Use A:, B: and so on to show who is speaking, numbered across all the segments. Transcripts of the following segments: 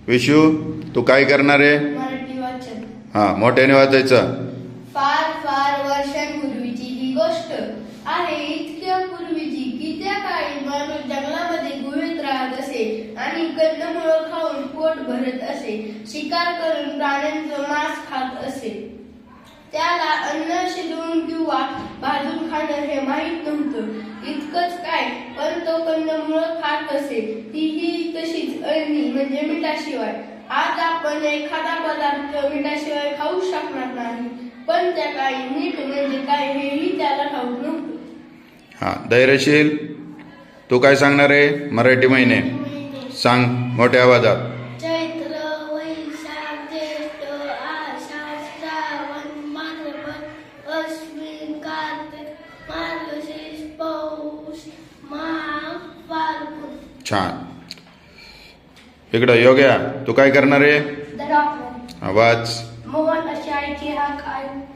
A: विशू तू काय करणार आहे?
B: मराठी वाचन.
A: हा, मोठ्याने वाचायचं.
B: फार फार वर्षांपूर्वीची ही गोष्ट आहे. इतक्या पूर्वीची की त्या काळी माणूस जंगलामध्ये गुहेत राहत असे आणि कंदमुळं खाऊन पोट भरत असे. शिकार करून प्राण्यांचं मांस खात असे. त्याला अन्न शिजवून किंवा भाजून खाणं हे माहीत नव्हतं. इतकंच काय, पण तो कंदमुळं खात असे, तीही तशीच अळणी म्हणजे मिठाशिवाय. आज आपण एखादा पदार्थ मिठाशिवाय खाऊ शकणार नाही, पण त्या काळी मीठ म्हणजे काय हेही त्याला ठाऊक नव्हतं.
A: हा, धैर्यशील तू काय सांगणार आहे? मराठी महिने सांग मोठ्या आवाजात.
C: चैत्र वैशाख ज्येष्ठ आषाढ श्रावण भाद्रपद अश्विन कार्तिक मार्गशीर्ष पौष माघ फाल्गुन.
A: छान. इकडं योग्या तू काय करणार आहे? आवाज.
B: मोहन अशी आईची हाक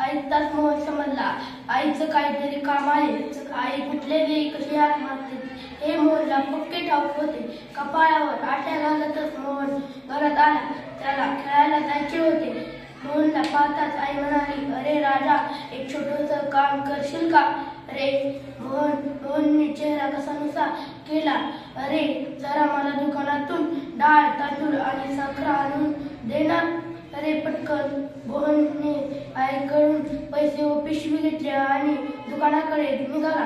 B: ऐकताच मोहन समजला, आईचं काहीतरी काम आहे. आई कुठल्या वेळी कशी हाक मारते हे मोहनला पक्के ठाऊक होते. कपाळावर आट्या घालतच मोहन घरात आला. त्याला खेळायला जायचे होते. मोहनला पाहताच आई म्हणाली, अरे राजा, एक छोटंसं काम करशील का रे? मोहनने चेहरा कसानुसा केला. अरे, जरा मला दुकानातून डाळ तांदूळ आणि साखर आणून दे ना. अरे पटकन. मोहनने आईकडून पैसे व पिशवी घेतली आणि दुकानाकडे निघाला.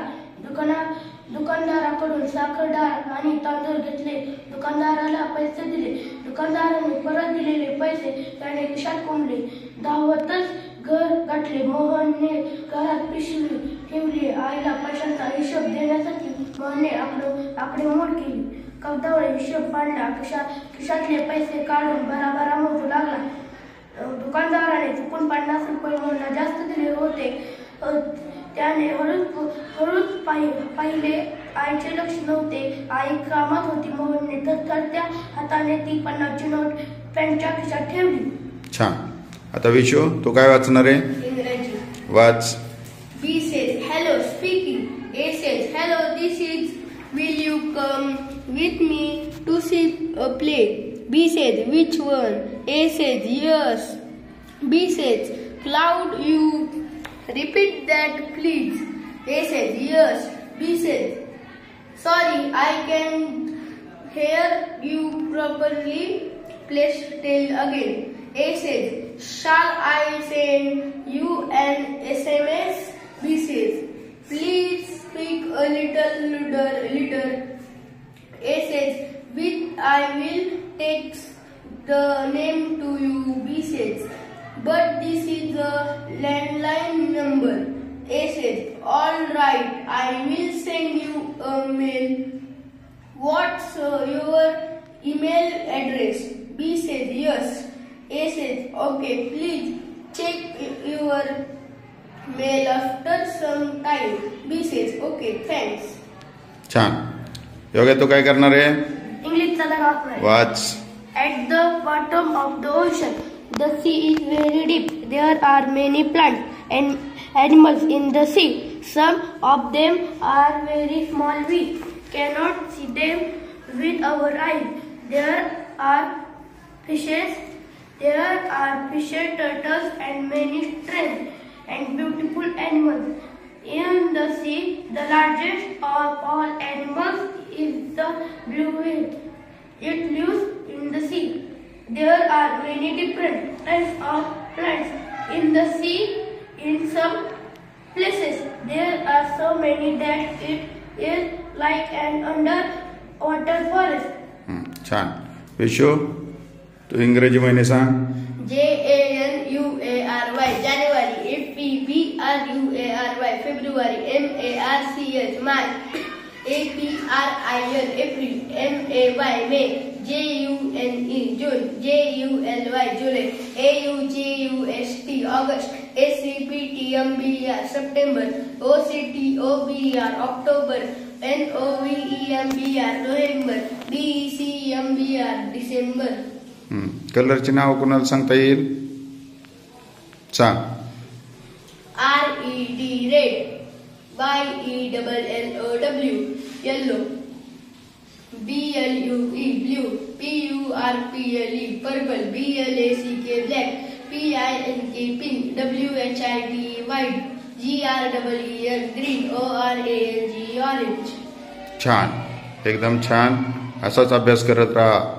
B: दुकानदाराकडून साखर डाळ आणि तांदूळ घेतले. दुकानदाराला पैसे दिले. दुकानदाराने परत दिलेले पैसे त्याने खिशात कोंबले. धावतच घर गाठले. मोहनने घरात पिशवी ठेवली. आईला पैशांचा हिशोब देण्यासाठी मोहनने आकडेमोड केली. कागदावर हिशोब पाडला. खिशातले पैसे काढून भराभरा मोजू लागला. दुकानदाराने चुकून 50 रुपये मोहनला जास्त दिले होते. त्याने हळूच पाहिले. आईचे लक्ष नव्हते. आई कामात होती. मोहनने थरथरत्या हाताने ती 50ची नोट पॅन्टच्या खिशात ठेवली.
A: छान. आता विशू तू काय वाचणार आहे?
B: इंग्रजी.
A: वाच.
B: B says hello, speaking. A says hello, this is. Will you come with me to see a play? B says which one? A says yes. B says cloud, you repeat that please. A says yes. B says sorry, I can't hear you properly. Please tell again. A says shall I send you an SMS? B says please speak a little louder. A says I will text the name to you. B says but this is a landline number. A says all right, I will send you a mail. What's your email address? B says yes. A says okay, please check your mail after some time. B says okay, thanks.
A: छान. योग्य तू काय करणार आहे?
B: इंग्लिशचा धडा.
A: वाच.
B: At the bottom of the ocean, the sea is very deep. There are many plants and animals in the sea. Some of them are very small. We cannot see them with our eyes. There are fishes, turtles, and many strange and beautiful animals. In the sea, the largest of all animals is the blue whale. It lives in the sea. There are many different types of plants in the sea. In some places, there are so many that it is like an underwater forest.
A: छान. विशू तू इंग्रजी महिने सांग.
B: January, January. February, February. March, April, May, June, July, August, September, October, November, December.
A: कलरची नाव कोणाला सांगता येईल? सांग.
B: RED red, YELLOW yellow, BLUE BLUE blue, PURPLE purple, BLACK black, PINK pink, WHIT white, GREEN green, ORANG orange.
A: छान, एकदम छान. असाच अभ्यास करत राहा.